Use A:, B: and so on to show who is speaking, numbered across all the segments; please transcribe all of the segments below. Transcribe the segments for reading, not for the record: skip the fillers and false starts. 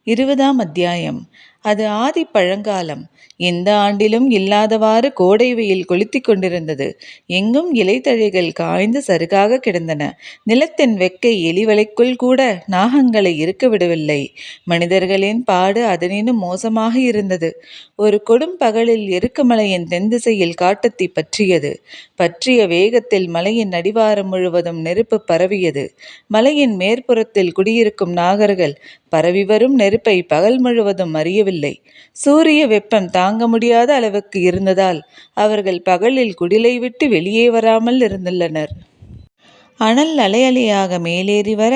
A: 20ஆம் அத்தியாயம். அது ஆதி பழங்காலம். எந்த ஆண்டிலும் இல்லாதவாறு கோடை வெயில் கொளுத்திக் கொண்டிருந்தது. எங்கும் இலைத்தழைகள் காய்ந்து சருகாக கிடந்தன. நிலத்தின் வெக்கை எலிவலைக்குள் கூட நாகங்களை இருக்க விடவில்லை. மனிதர்களின் பாடு அதனினும் மோசமாக இருந்தது. ஒரு கொடும் பகலில் எருக்குமலையின் தென்திசையில் காட்டுத்தீ பற்றியது. பற்றிய வேகத்தில் மலையின் அடிவாரம் முழுவதும் நெருப்பு பரவியது. மலையின் மேற்புறத்தில் குடியிருக்கும் நாகர்கள் பரவி வரும் நெருப்பை பகல் முழுவதும் அறியவில்லை. சூரிய வெப்பம் தாங்க முடியாத அளவுக்கு இருந்ததால் அவர்கள் பகலில் குடிலை விட்டு வெளியே வராமல் இருந்துள்ளனர். அனல் அலையலையாக மேலேறி வர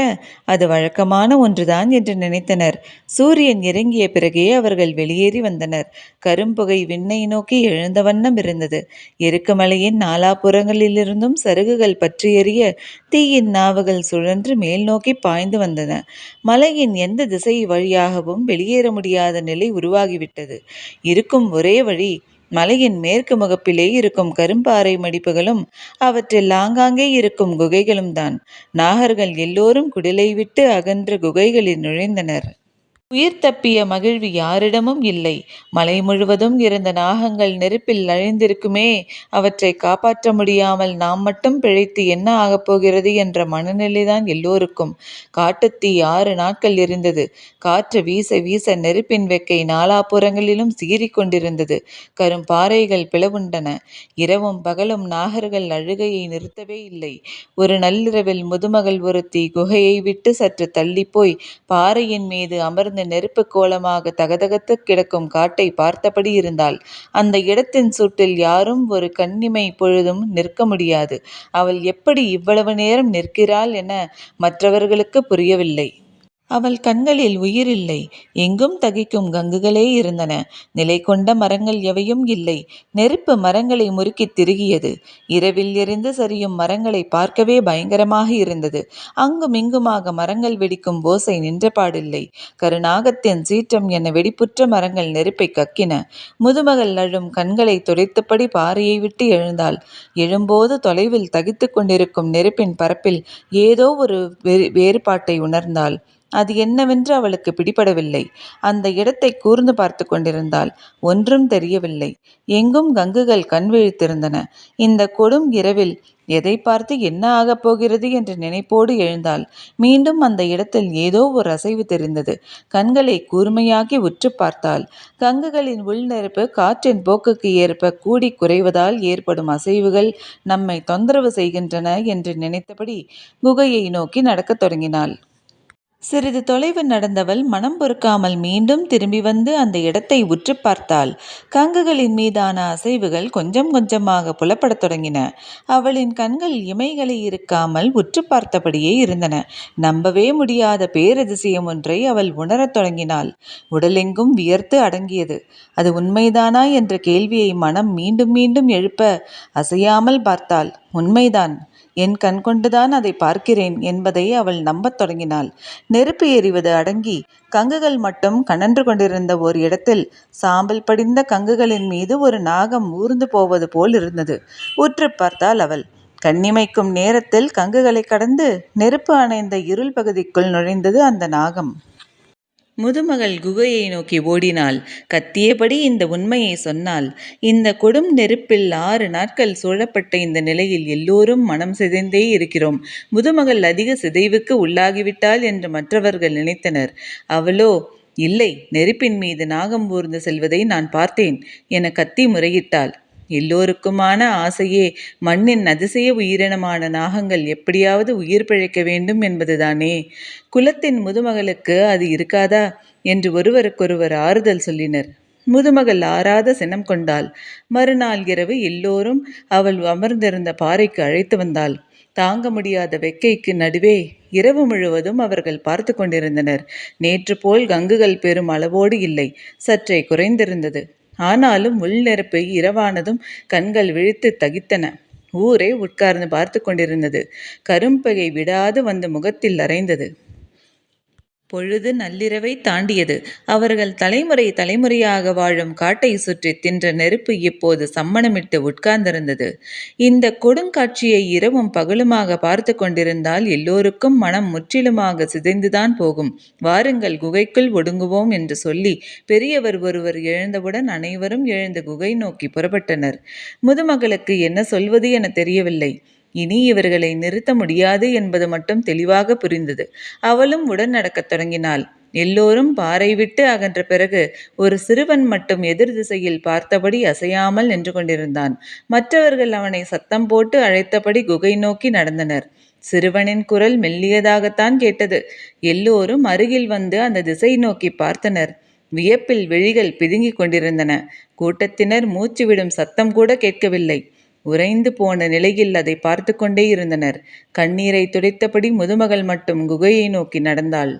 A: அது வழக்கமான ஒன்றுதான் என்று நினைத்தனர். சூரியன் இறங்கிய பிறகே அவர்கள் வெளியேறி வந்தனர். கரும்புகை விண்ணை நோக்கி எழுந்த வண்ணம் இருந்தது. எருக்குமலையின் நாலாபுறங்களிலிருந்தும் சருகுகள் பற்றி எறிய தீயின் நாவுகள் சுழன்று மேல் நோக்கி பாய்ந்து வந்தன. மலையின் எந்த திசை வழியாகவும் வெளியேற முடியாத நிலை உருவாகிவிட்டது. இருக்கும் ஒரே வழி மலையின் மேற்கு முகப்பிலே இருக்கும் கரும்பாறை மடிப்புகளும் அவற்றில் ஆங்காங்கே இருக்கும் குகைகளும் தான். நாகர்கள் எல்லோரும் குடிலை விட்டு அகன்ற குகைகளில் நுழைந்தனர். உயிர் தப்பிய மகிழ்வு யாரிடமும் இல்லை. மலை முழுவதும் இருந்த நாகங்கள் நெருப்பில் அழிந்திருக்குமே, அவற்றை காப்பாற்ற முடியாமல் நாம் மட்டும் பிழைத்து என்ன ஆகப்போகிறது என்ற மனநிலைதான் எல்லோருக்கும். காட்டுத்தீ 6 நாட்கள் எரிந்தது. காற்று வீச வீச நெருப்பின் வெக்கை நாலாபுறங்களிலும் சீறிக்கொண்டிருந்தது. கரும்பாறைகள் பிளவுண்டன. இரவும் பகலும் நாகர்கள் அழுகையை நிறுத்தவே இல்லை. ஒரு நள்ளிரவில் முதுமகள் ஒருத்தி குகையை விட்டு சற்று தள்ளிப்போய் பாறையின் மீது அமர்ந்து நெருப்பு கோலமாக தகதகத்து கிடக்கும் காட்டை பார்த்தபடி இருந்தாள். அந்த இடத்தின் சூட்டில் யாரும் ஒரு கண்ணிமை பொழுதும் நிற்க முடியாது. அவள் எப்படி இவ்வளவு நேரம் நிற்கிறாள் என மற்றவர்களுக்கு புரியவில்லை. அவள் கண்களில் உயிரில்லை. எங்கும் தகிக்கும் கங்குகளே இருந்தன. நிலை கொண்ட மரங்கள் எவையும் இல்லை. நெருப்பு மரங்களை முறுக்கித் திருகியது. இரவில் எரிந்து சரியும் மரங்களை பார்க்கவே பயங்கரமாக இருந்தது. அங்கும் இங்குமாக மரங்கள் வெடிக்கும் ஓசை நின்றபாடில்லை. கருநாகத்தின் சீற்றம் என வெடிப்புற்ற மரங்கள் நெருப்பை கக்கின. முதுமகள் அழும் கண்களை துடைத்தபடி பாறையை விட்டு எழுந்தாள். எழும்போது தொலைவில் தகித்து கொண்டிருக்கும் நெருப்பின் பரப்பில் ஏதோ ஒரு வேறுபாட்டை உணர்ந்தாள். அது என்னவென்று அவளுக்கு பிடிபடவில்லை. அந்த இடத்தை கூர்ந்து பார்த்து கொண்டிருந்தாள். ஒன்றும் தெரியவில்லை. எங்கும் கங்குகள் கண் விழித்திருந்தன. இந்த கொடும் இரவில் எதை பார்த்து என்ன ஆகப் போகிறது என்ற நினைப்போடு எழுந்தாள். மீண்டும் அந்த இடத்தில் ஏதோ ஒரு அசைவு தெரிந்தது. கண்களை கூர்மையாக்கி உற்று பார்த்தாள். கங்குகளின் உள்நெருப்பு காற்றின் போக்குக்கு ஏற்ப கூடி குறைவதால் ஏற்படும் அசைவுகள் நம்மை தொந்தரவு செய்கின்றன என்று நினைத்தபடி குகையை நோக்கி நடக்கத் தொடங்கினாள். சிறிது தொலைவு நடந்தவள் மனம் பொறுக்காமல் மீண்டும் திரும்பி வந்து அந்த இடத்தை உற்று பார்த்தாள். கங்குகளின் மீதான அசைவுகள் கொஞ்சம் கொஞ்சமாக புலப்படத் தொடங்கின. அவளின் கண்கள் இமைகளை இருக்காமல் உற்று பார்த்தபடியே இருந்தன. நம்பவே முடியாத பேரதிசயம் ஒன்றை அவள் உணரத் தொடங்கினாள். உடலெங்கும் வியர்த்து அடங்கியது. அது உண்மைதானா என்ற கேள்வியை மனம் மீண்டும் மீண்டும் எழுப்ப அசையாமல் பார்த்தாள். உண்மைதான். என் கண் கொண்டுதான் அதை பார்க்கிறேன் என்பதை அவள் நம்பத் தொடங்கினாள். நெருப்பு எறிவது அடங்கி கங்குகள் மட்டும் கனன்று கொண்டிருந்த ஒரு இடத்தில் சாம்பல் படிந்த கங்குகளின் மீது ஒரு நாகம் ஊர்ந்து போவது போல் இருந்தது. உற்று பார்த்தாள் அவள். கண்ணிமைக்கும் நேரத்தில் கங்குகளை கடந்து நெருப்பு அணைந்த இருள் பகுதிக்குள் நுழைந்தது அந்த நாகம். முதுமகள் குகையை நோக்கி ஓடினாள். கத்தியபடி இந்த உண்மையை சொன்னாள். இந்த கொடும் நெருப்பில் 6 நாட்கள் சூழப்பட்ட இந்த நிலையில் எல்லோரும் மனம் சிதைந்தே இருக்கிறோம். முதுமகள் அதிக சிதைவுக்கு உள்ளாகிவிட்டாள் என்று மற்றவர்கள் நினைத்தனர். அவளோ, இல்லை, நெருப்பின் மீது நாகம் ஊர்ந்து செல்வதை நான் பார்த்தேன் என கத்தி முறையிட்டாள். எல்லோருக்குமான ஆசையே மண்ணின் அதிசய உயிரினமான நாகங்கள் எப்படியாவது உயிர் பிழைக்க வேண்டும் என்பதுதானே. குலத்தின் முதுமகளுக்கு அது இருக்காதா என்று ஒருவருக்கொருவர் ஆறுதல் சொல்லினர். முதுமகள் ஆறாத சினம் கொண்டாள். மறுநாள் இரவு எல்லோரும் அவள் அமர்ந்திருந்த பாறைக்கு அழைத்து வந்தாள். தாங்க முடியாத வெக்கைக்கு நடுவே இரவு முழுவதும் அவர்கள் பார்த்து கொண்டிருந்தனர். நேற்று போல் கங்குகள் பெரும் அளவோடு இல்லை, சற்றே குறைந்திருந்தது. ஆனாலும் உள்நெருப்பு இரவானதும் கண்கள் விழித்து தகித்தன. ஊரே உட்கார்ந்து பார்த்து கொண்டிருந்தது. கரும்பகை விடாது வந்து முகத்தில் அரைந்தது. பொழுது நள்ளிரவை தாண்டியது. அவர்கள் தலைமுறை தலைமுறையாக வாழும் காட்டை சுற்றி தின்ற நெருப்பு இப்போது சம்மணமிட்டு உட்கார்ந்திருந்தது. இந்த கொடுங்காட்சியை இரவும் பகலுமாக பார்த்து கொண்டிருந்தால் எல்லோருக்கும் மனம் முற்றிலுமாக சிதைந்துதான் போகும். வாருங்கள், குகைக்குள் ஒடுங்குவோம் என்று சொல்லி பெரியவர் ஒருவர் எழுந்தவுடன் அனைவரும் எழுந்து குகை நோக்கி புறப்பட்டனர். முதுமகளுக்கு என்ன சொல்வது என தெரியவில்லை. இனி இவர்களை நிறுத்த முடியாது என்பது மட்டும் தெளிவாக புரிந்தது. அவளும் உடன் நடக்கத் தொடங்கினாள். எல்லோரும் பாறை விட்டு அகன்ற பிறகு ஒரு சிறுவன் மட்டும் எதிர் திசையில் பார்த்தபடி அசையாமல் நின்று கொண்டிருந்தான். மற்றவர்கள் அவனை சத்தம் போட்டு அழைத்தபடி குகை நோக்கி நடந்தனர். சிறுவனின் குரல் மெல்லியதாகத்தான் கேட்டது. எல்லோரும் அருகில் வந்து அந்த திசை நோக்கி பார்த்தனர். வியப்பில் விழிகள் பிதுங்கிக் கொண்டிருந்தன. கூட்டத்தினர் மூச்சு விடும் சத்தம் கூட கேட்கவில்லை. உறைந்து போன நிலையில் அதை பார்த்து கொண்டே இருந்தனர். கண்ணீரை துடைத்தபடி முதுமகள் மட்டும் குகையை நோக்கி நடந்தாள்.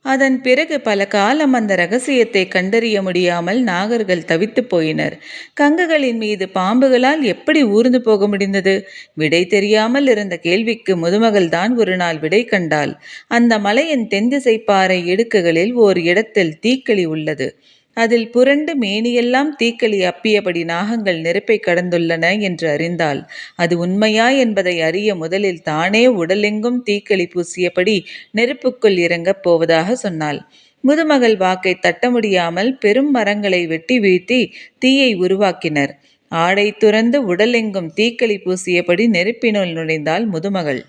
A: அதன் பிறகு பல காலம் அந்த ரகசியத்தை கண்டறிய முடியாமல் நாகர்கள் தவித்து போயினர். கங்குகளின் மீது பாம்புகளால் எப்படி ஊர்ந்து போக முடிந்தது? விடை தெரியாமல் இருந்த கேள்விக்கு முதுமகள் தான் ஒரு நாள் விடை கண்டாள். அந்த மலையின் தென்திசை பாறை இடுக்குகளில் ஓர் இடத்தில் தீக்களி உள்ளது. அதில் புரண்டு மேனியெல்லாம் தீக்களி அப்பியபடி நாகங்கள் நெருப்பை கடந்துள்ளன என்று அறிந்தாள். அது உண்மையா என்பதை அறிய முதலில் தானே உடலெங்கும் தீக்களி பூசியபடி நெருப்புக்குள் இறங்கப் போவதாக சொன்னாள். முதுமகள் வாக்கை தட்ட முடியாமல் பெரும் மரங்களை வெட்டி வீழ்த்தி தீயை உருவாக்கினர். ஆடை துறந்து உடலெங்கும் தீக்களி பூசியபடி நெருப்பினுள் நுழைந்தாள் முதுமகள்.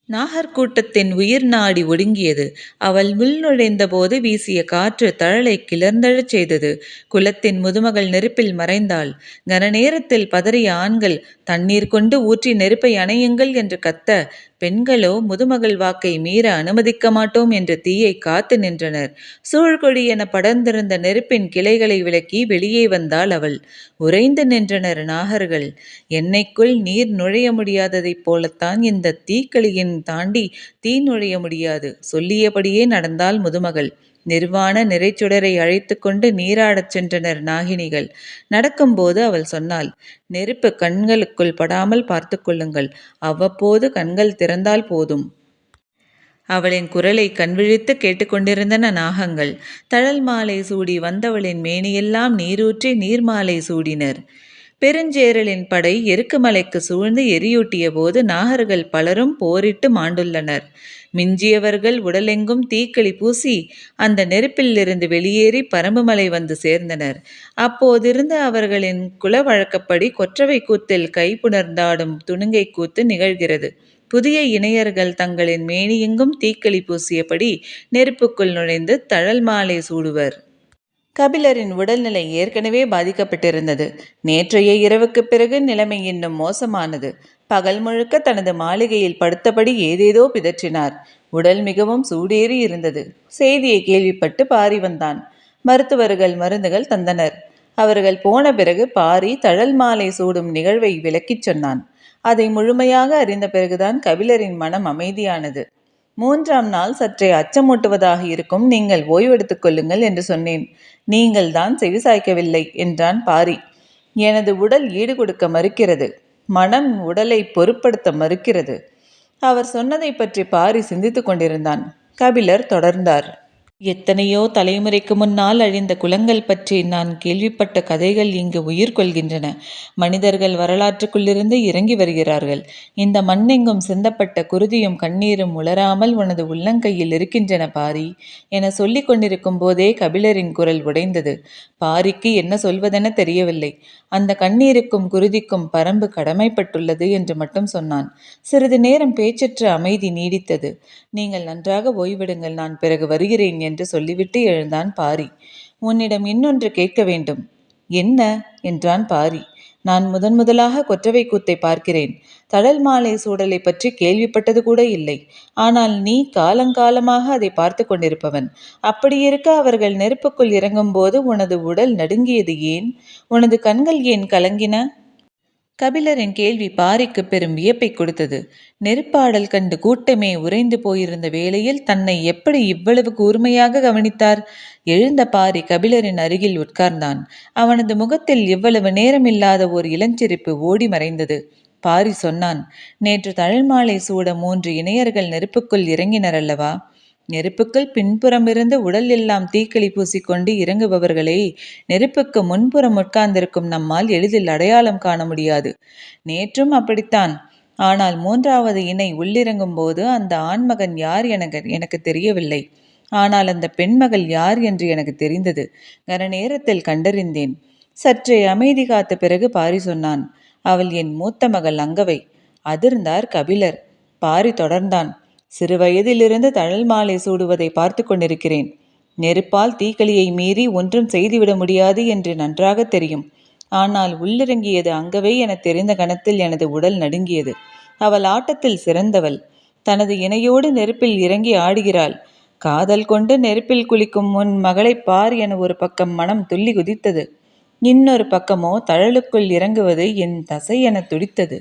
A: நாகர்கூட்டத்தின் உயிர் நாடி ஒடுங்கியது. அவள் உள் நுழைந்த போது வீசிய காற்று தழலை கிளர்ந்தழச் செய்தது. குலத்தின் முதுமகள் நெருப்பில் மறைந்தாள். கன நேரத்தில் பதறிய ஆண்கள் தண்ணீர் கொண்டு ஊற்றி நெருப்பை அணையுங்கள் என்று கத்த, பெண்களோ முதுமகள் வாக்கை மீற அனுமதிக்க மாட்டோம் என்று தீயை காத்து நின்றனர். சூழ்கொடி என படர்ந்திருந்த நெருப்பின் கிளைகளை விலக்கி வெளியே வந்தாள் அவள். உறைந்து நின்றனர் நாகர்கள். எண்ணெய்க்குள் நீர் நுழைய முடியாததைப் போலத்தான் இந்த தீக்களியின் தாண்டி தீ நுழைய முடியாது. சொல்லியபடியே நடந்தாள் முதுமகள். நிர்வாண நிறைச்சுடரை அழைத்து கொண்டு நீராடச் சென்றனர் நாகினிகள். நடக்கும்போது அவள் சொன்னாள், நெருப்பு கண்களுக்குள் படாமல் பார்த்து கொள்ளுங்கள். அவ்வப்போது கண்கள் திறந்தால் போதும். அவளின் குரலை கண்விழித்து கேட்டுக்கொண்டிருந்தன நாகங்கள். தழல் மாலை சூடி வந்தவளின் மேனியெல்லாம் நீரூற்றி நீர்மாலை சூடினர். பெருஞ்சேரலின் படை எருக்குமலைக்கு சூழ்ந்து எரியூட்டிய போது நாகர்கள் பலரும் போரிட்டு மாண்டுள்ளனர். மிஞ்சியவர்கள் உடலெங்கும் தீக்களி பூசி அந்த நெருப்பிலிருந்து வெளியேறி பரம்புமலை வந்து சேர்ந்தனர். அப்போதிருந்து அவர்களின் குல வழக்கப்படி கொற்றவை கூத்தில் கைப்புணர்ந்தாடும் துணுங்கை கூத்து நிகழ்கிறது. புதிய இணையர்கள் தங்களின் மேனியெங்கும் தீக்களி பூசியபடி நெருப்புக்குள் நுழைந்து தழல் மாலை சூடுவர். கபிலரின் உடல்நிலை ஏற்கனவே பாதிக்கப்பட்டிருந்தது. நேற்றைய இரவுக்கு பிறகு நிலைமை இன்னும் மோசமானது. பகல் முழுக்க தனது மாளிகையில் படுத்தபடி ஏதேதோ பிதற்றினார். உடல் மிகவும் சூடேறி இருந்தது. செய்தியை கேள்விப்பட்டு பாரி வந்தான். மருத்துவர்கள் மருந்துகள் தந்தனர். அவர்கள் போன பிறகு பாரி தழல் மாலை சூடும் நிகழ்வை விளக்கிச் சொன்னான். அதை முழுமையாக அறிந்த பிறகுதான் கபிலரின் மனம் அமைதியானது. 3ஆம் நாள் சற்றே அச்சமூட்டுவதாக இருக்கும், நீங்கள் ஓய்வெடுத்துக் கொள்ளுங்கள் என்று சொன்னேன். நீங்கள் தான் செவிசாய்க்கவில்லை என்றான் பாரி. எனது உடல் ஈடு கொடுக்க மறுக்கிறது. மனம் உடலை பொருட்படுத்த மறுக்கிறது. அவர் சொன்னதை பற்றி பாரி சிந்தித்து கொண்டிருந்தான். கபிலர் தொடர்ந்தார். எத்தனையோ தலைமுறைக்கு முன்னால் அழிந்த குலங்கள் பற்றி நான் கேள்விப்பட்ட கதைகள் இங்கு உயிர் கொள்கின்றன. மனிதர்கள் வரலாற்றுக்குள்ளிருந்து இறங்கி வருகிறார்கள். இந்த மண்ணெங்கும் சிந்தப்பட்ட குருதியும் கண்ணீரும் உலராமல் உனது உள்ளங்கையில் இருக்கின்றன பாரி என சொல்லி கொண்டிருக்கும் போதே கபிலரின் குரல் உடைந்தது. பாரிக்கு என்ன சொல்வதென தெரியவில்லை. அந்த கண்ணீருக்கும் குருதிக்கும் பரம்பு கடமைப்பட்டுள்ளது என்று மட்டும் சொன்னான். சிறிது நேரம் பேச்சற்ற அமைதி நீடித்தது. நீங்கள் நன்றாக ஓய்விடுங்கள், நான் பிறகு வருகிறேன் என்று சொல்லிவிட்டு எழுந்தான் பாரி. உன்னிடம் இன்னொன்று கேட்க வேண்டும். என்ன என்றான் பாரி. நான் முதலாக கொற்றவை கூத்தை பார்க்கிறேன். தழல் மாலை சூடலை பற்றி கேள்விப்பட்டது கூட இல்லை. ஆனால் நீ காலங்காலமாக அதை பார்த்து கொண்டிருப்பவன். அப்படியிருக்க அவர்கள் நெருப்புக்குள் இறங்கும்போது உனது உடல் நடுங்கியது ஏன்? உனது கண்கள் ஏன் கலங்கின? கபிலரின் கேள்வி பாரிக்கு பெரும் வியப்பை கொடுத்தது. நெருப்பாடல் கண்டு கூட்டமே உறைந்து போயிருந்த வேளையில் தன்னை எப்படி இவ்வளவு கூர்மையாக கவனித்தார்? எழுந்த பாரி கபிலரின் அருகில் உட்கார்ந்தான். அவனது முகத்தில் இவ்வளவு நேரமில்லாத ஓர் இளஞ்சிரிப்பு ஓடி மறைந்தது. பாரி சொன்னான், நேற்று தழல் மாலை சூட 3 இணையர்கள் நெருப்புக்குள் இறங்கினர் அல்லவா? நெருப்புக்குள் பின்புறமிருந்து உடல் எல்லாம் தீக்களி பூசிக்கொண்டு இறங்குபவர்களை நெருப்புக்கு முன்புறம் உட்கார்ந்திருக்கும் நம்மால் எளிதில் அடையாளம் காண முடியாது. நேற்றும் அப்படித்தான். ஆனால் 3வது இணை உள்ளிறங்கும் போது அந்த ஆண்மகன் யார் எனக்கு தெரியவில்லை. ஆனால் அந்த பெண்மகள் யார் என்று எனக்கு தெரிந்தது. நேரத்தில் கண்டறிந்தேன். சற்றே அமைதி காத்த பிறகு பாரி சொன்னான், அவள் என் மூத்த மகள் அங்கவை. அதிர்ந்தார் கபிலர். பாரி தொடர்ந்தான், சிறுவயதிலிருந்து தழல் மாலை சூடுவதை பார்த்து கொண்டிருக்கிறேன். நெருப்பால் தீக்களியை மீறி ஒன்றும் செய்துவிட முடியாது என்று நன்றாக தெரியும். ஆனால் உள்ளிறங்கியது அங்கவை என தெரிந்த கணத்தில் எனது உடல் நடுங்கியது. அவள் ஆட்டத்தில் சிறந்தவள். தனது இணையோடு நெருப்பில் இறங்கி ஆடுகிறாள். காதல் கொண்டு நெருப்பில் குளிக்கும் உன் மகளை பார் என ஒரு பக்கம் மனம் துள்ளி குதித்தது. இன்னொரு பக்கமோ தழலுக்குள் இறங்குவது என் தசை என துடித்தது.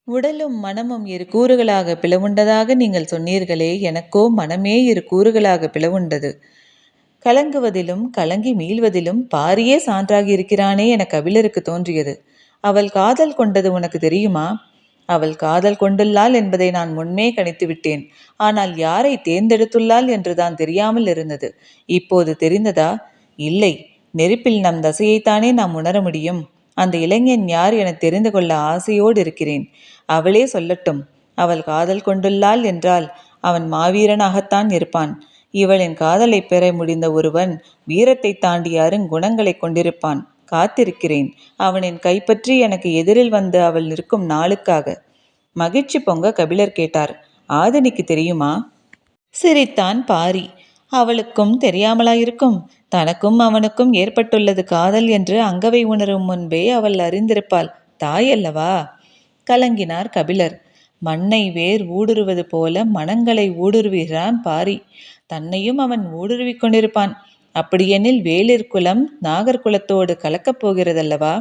A: உடலும் மனமும் இரு கூறுகளாக பிளவுண்டதாக நீங்கள் சொன்னீர்களே, எனக்கோ மனமே இரு கூறுகளாக பிளவுண்டது. கலங்குவதிலும் கலங்கி மீள்வதிலும் பாரியே சான்றாகி இருக்கிறானே என கபிலருக்கு தோன்றியது. அவள் காதல் கொண்டது உனக்கு தெரியுமா? அவள் காதல் கொண்டுள்ளாள் என்பதை நான் முன்னே கணித்து விட்டேன். ஆனால் யாரை தேர்ந்தெடுத்துள்ளாள் என்றுதான் தெரியாமல் இருந்தது. இப்போது தெரிந்ததா? இல்லை, நெருப்பில் நம் தசையைத்தானே நாம் உணர முடியும். அந்த இளைஞன் யார் என தெரிந்து கொள்ள ஆசையோடு இருக்கிறேன். அவளே சொல்லட்டும். அவள் காதல் கொண்டுள்ளாள் என்றால் அவன் மாவீரனாகத்தான் இருப்பான். இவளின் காதலை பெற முடிந்த ஒருவன் வீரத்தை தாண்டிய அருங்குணங்களை கொண்டிருப்பான். காத்திருக்கிறேன் அவனின் கைப்பற்றி எனக்கு எதிரில் வந்து அவள் நிற்கும் நாளுக்காக. மகிழ்ச்சி பொங்க கபிலர் கேட்டார், ஆதினிக்கு தெரியுமா? சிரித்தான் பாரி. அவளுக்கும் தெரியாமலாயிருக்கும்? தனக்கும் அவனுக்கும் ஏற்பட்டுள்ளது காதல் என்று அங்கவை உணரும் முன்பே அவள் அறிந்திருப்பாள். தாய் அல்லவா? கலங்கினார் கபிலர். மண்ணை வேர் ஊடுருவது போல மனங்களை ஊடுருவுகிறான் பாரி. தன்னையும் அவன் ஊடுருவிக் கொண்டிருப்பான். அப்படியெனில் வேளிர் குலம் நாகர்குலத்தோடு கலக்கப் போகிறதல்லவா?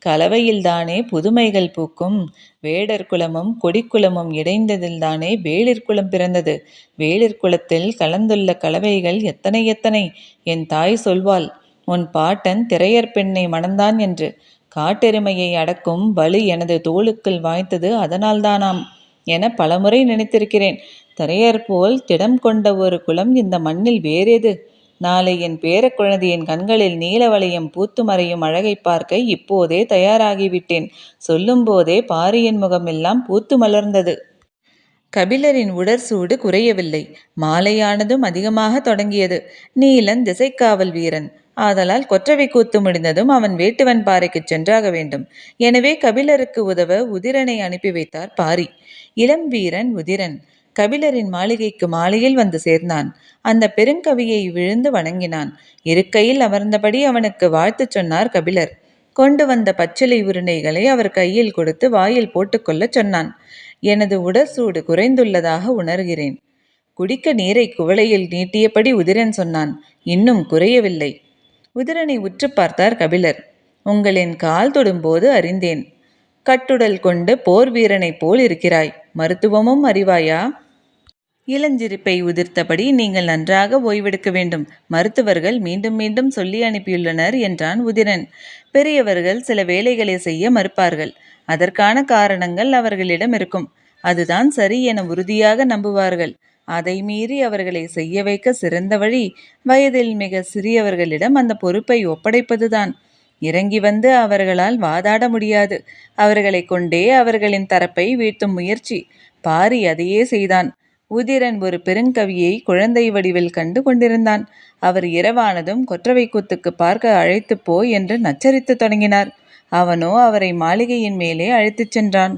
A: கலவையில்தானே புதுமைகள் பூக்கும். வேடர் குலமும் கொடிக்குலமும் இணைந்ததில்தானே வேளிர் குலம் பிறந்தது. வேளிர் குலத்தில் கலந்துள்ள கலவைகள் எத்தனை எத்தனை! என் தாய் சொல்வாள், உன் பாட்டன் திரையர் பெண்ணை மணந்தான் என்று. காட்டெருமையை அடக்கும் வலு எனது தோளுக்குள் வாய்த்தது அதனால்தானாம் என பலமுறை நினைத்திருக்கிறேன். திரையர் போல் திடம் கொண்ட ஒரு குலம் இந்த மண்ணில் வேறேது? நாளை என் பேரக்குழந்தையின் கண்களில் நீல வளையம் பூத்து மறையும் அழகை பார்க்க இப்போதே தயாராகிவிட்டேன். சொல்லும் போதே பாரியின் முகமெல்லாம் பூத்து மலர்ந்தது. கபிலரின் உடற்சூடு குறையவில்லை. மாலையானதும் அதிகமாக தொடங்கியது. நீலன் திசைக்காவல் வீரன் ஆதலால் கொற்றவை கூத்து முடிந்ததும் அவன் வேட்டுவன் பாறைக்கு சென்றாக வேண்டும். எனவே கபிலருக்கு உதவ உதிரனை அனுப்பி வைத்தார் பாரி. இளம் வீரன் உதிரன் கபிலரின் மாளிகைக்கு மாலையில் வந்து சேர்ந்தான். அந்த பெருங்கவியை விழுந்து வணங்கினான். இருக்கையில் அமர்ந்தபடி அவனுக்கு வாழ்த்து சொன்னார் கபிலர். கொண்டு வந்த பச்சிலை உருண்டைகளை அவர் கையில் கொடுத்து வாயில் போட்டுக்கொள்ள சொன்னான். எனது உடற்சூடு குறைந்துள்ளதாக உணர்கிறேன். குடிக்க நீரை குவளையில் நீட்டியபடி உதிரன் சொன்னான். இன்னும் குறையவில்லை. உதிரனை உற்று பார்த்தார் கபிலர். உங்களின் கால் தொடும்போது அறிந்தேன். கட்டுடல் கொண்டு போர் வீரனைப் போல் இருக்கிறாய். மருத்துவமும் அறிவாயா? இளஞ்சிரிப்பை உதிர்த்தபடி, நீங்கள் நன்றாக ஓய்வெடுக்க வேண்டும். மருத்துவர்கள் மீண்டும் மீண்டும் சொல்லி அனுப்பியுள்ளனர் என்றான் உதிரன். பெரியவர்கள் சில வேலைகளை செய்ய மறுப்பார்கள். அதற்கான காரணங்கள் அவர்களிடம் இருக்கும். அதுதான் சரி என உறுதியாக நம்புவார்கள். அதை மீறி அவர்களை செய்ய வைக்க சிறந்த வழி வயதில் மிக சிறியவர்களிடம் அந்த பொறுப்பை ஒப்படைப்பதுதான். இறங்கி வந்து அவர்களால் வாதாட முடியாது. அவர்களை கொண்டே அவர்களின் தரப்பை வீழ்த்தும் முயற்சி. பாரி அதையே செய்தான். உதிரன் ஒரு பெருங்கவியை குழந்தை வடிவில் கண்டு கொண்டிருந்தான். அவர் இரவானதும் கொற்றவை கூத்துக்கு பார்க்க அழைத்து போ என்று நச்சரித்து தொடங்கினார். அவனோ அவரை மாளிகையின் மேலே அழைத்துச் சென்றான்.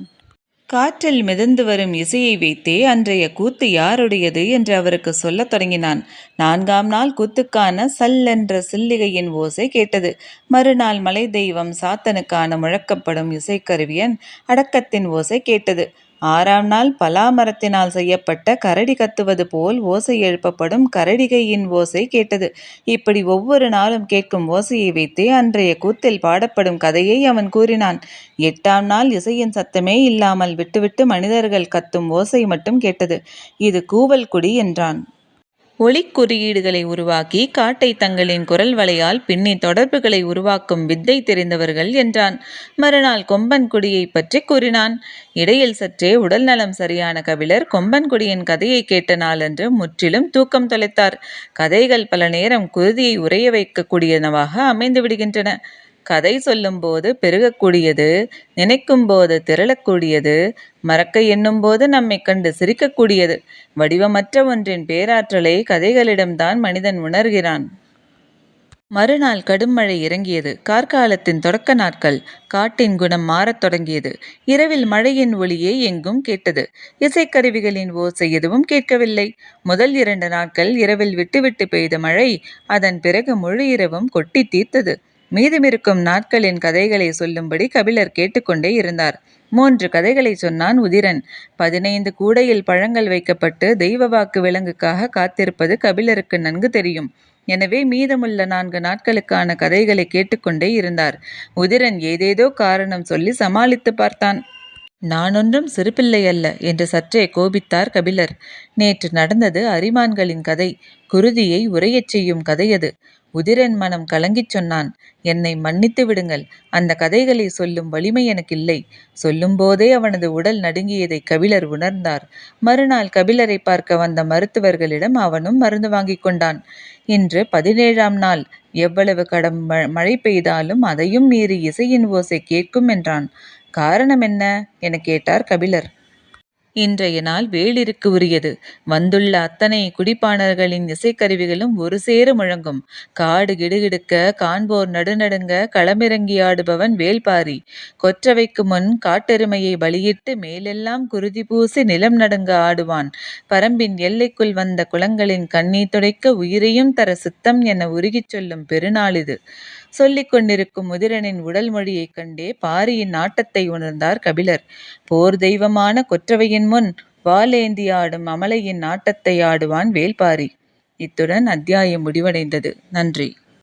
A: காற்றில் மிதந்து வரும் இசையை வைத்தே அன்றைய கூத்து யாருடையது என்று அவருக்கு சொல்லத் தொடங்கினான். 4ஆம் நாள் கூத்துக்கான சல் என்ற சில்லிகையின் ஓசை கேட்டது. மறுநாள் மலை தெய்வம் சாத்தனுக்கான முழக்கப்படும் இசைக்கருவியன் அடக்கத்தின் ஓசை கேட்டது. 6ஆம் நாள் பலாமரத்தினால் செய்யப்பட்ட கரடி கத்துவது போல் ஓசை எழுப்பப்படும் கரடிகையின் ஓசை கேட்டது. இப்படி ஒவ்வொரு நாளும் கேட்கும் ஓசையை வைத்தே அன்றைய கூத்தில் பாடப்படும் கதையை அவன் கூறினான். 8ஆம் நாள் இசையின் சத்தமே இல்லாமல் விட்டுவிட்டு மனிதர்கள் கத்தும் ஓசை மட்டும் கேட்டது. இது கூவல் குடி என்றான். ஒலிக் குறியீடுகளை உருவாக்கி காட்டை தங்களின் குரல் வலையால் பின்னி தொடர்புகளை உருவாக்கும் வித்தை தெரிந்தவர்கள் என்றான். மறுநாள் கொம்பன்குடியை பற்றி கூறினான். இடையில் சற்றே உடல் நலம் சரியான கபிலர் கொம்பன்குடியின் கதையை கேட்ட நாளன்று முற்றிலும் தூக்கம் தொலைத்தார். கதைகள் பல நேரம் குருதியை உறைய வைக்கக்கூடியனவாக அமைந்து விடுகின்றன. கதை சொல்லும்போது பெருகக்கூடியது, நினைக்கும்போது திரளக்கூடியது, மறக்க எண்ணும்போது நம்மை கண்டு சிரிக்கக்கூடியது. வடிவமற்ற ஒன்றின் பேராற்றலை கதைகளிடம்தான் மனிதன் உணர்கிறான். மறுநாள் கடும் மழை இறங்கியது. கார்காலத்தின் தொடக்க நாட்கள். காட்டின் குணம் மாறத் தொடங்கியது. இரவில் மழையின் ஒலியே எங்கும் கேட்டது. இசைக்கருவிகளின் ஓசை எதுவும் கேட்கவில்லை. முதல் 2 நாட்கள் இரவில் விட்டுவிட்டு பெய்த மழை அதன் பிறகு முழு இரவும் கொட்டி தீர்த்தது. மீதமிருக்கும் நாட்களின் கதைகளை சொல்லும்படி கபிலர் கேட்டுக்கொண்டே இருந்தார். 3 கதைகளை சொன்னான் உதிரன். 15 கூடையில் பழங்கள் வைக்கப்பட்டு தெய்வ வாக்கு விலங்குக்காக காத்திருப்பது கபிலருக்கு நன்கு தெரியும். எனவே மீதமுள்ள 4 நாட்களுக்கான கதைகளை கேட்டுக்கொண்டே இருந்தார். உதிரன் ஏதேதோ காரணம் சொல்லி சமாளித்து பார்த்தான். நான் ஒன்றும் சிறுபிள்ளை அல்ல என்று சற்றே கோபித்தார் கபிலர். நேற்று நடந்தது அரிமான்களின் கதை. குருதியை உறையச் செய்யும் கதை அது. உதிரன் மனம் கலங்கிச் சொன்னான். என்னை மன்னித்து விடுங்கள். அந்த கதைகளை சொல்லும் வலிமை எனக்கில்லை. சொல்லும்போதே அவனது உடல் நடுங்கியதை கபிலர் உணர்ந்தார். மறுநாள் கபிலரை பார்க்க வந்த மருத்துவர்களிடம் அவனும் மருந்து வாங்கிக் கொண்டான். இன்று 17ஆம் நாள். எவ்வளவு கடும் மழை பெய்தாலும் அதையும் மீறி இசையின் ஓசை கேட்கும் என்றான். காரணம் என்ன என கேட்டார் கபிலர். இன்றைய நாள் வேளிருக்கு உரியது. வந்துள்ள அத்தனை குடிப்பாணர்களின் இசைக்கருவிகளும் ஒரு சேர முழங்கும். காடு கிடுகிடுக்க, காண்போர் நடுநடுங்க களமிறங்கி ஆடுபவன் வேள்பாரி. கொற்றவைக்கு முன் காட்டெருமையை பலியிட்டு மேலெல்லாம் குருதி பூசி நிலம் நடுங்க ஆடுவான். பரம்பின் எல்லைக்குள் வந்த குளங்களின் கண்ணீர் துடைக்க உயிரையும் தர சித்தம் என உருகிச் சொல்லும் பெருநாள் இது. சொல்லிக் கொண்டிருக்கும் உதிரனின் உடல் மொழியைக் கண்டே பாரியின் ஆட்டத்தை உணர்ந்தார் கபிலர். போர் தெய்வமான கொற்றவையின் முன் வாளேந்தி ஆடும் அமலையின் ஆட்டத்தை ஆடுவான் வேள்பாரி. இத்துடன் அத்தியாயம் முடிவடைந்தது. நன்றி.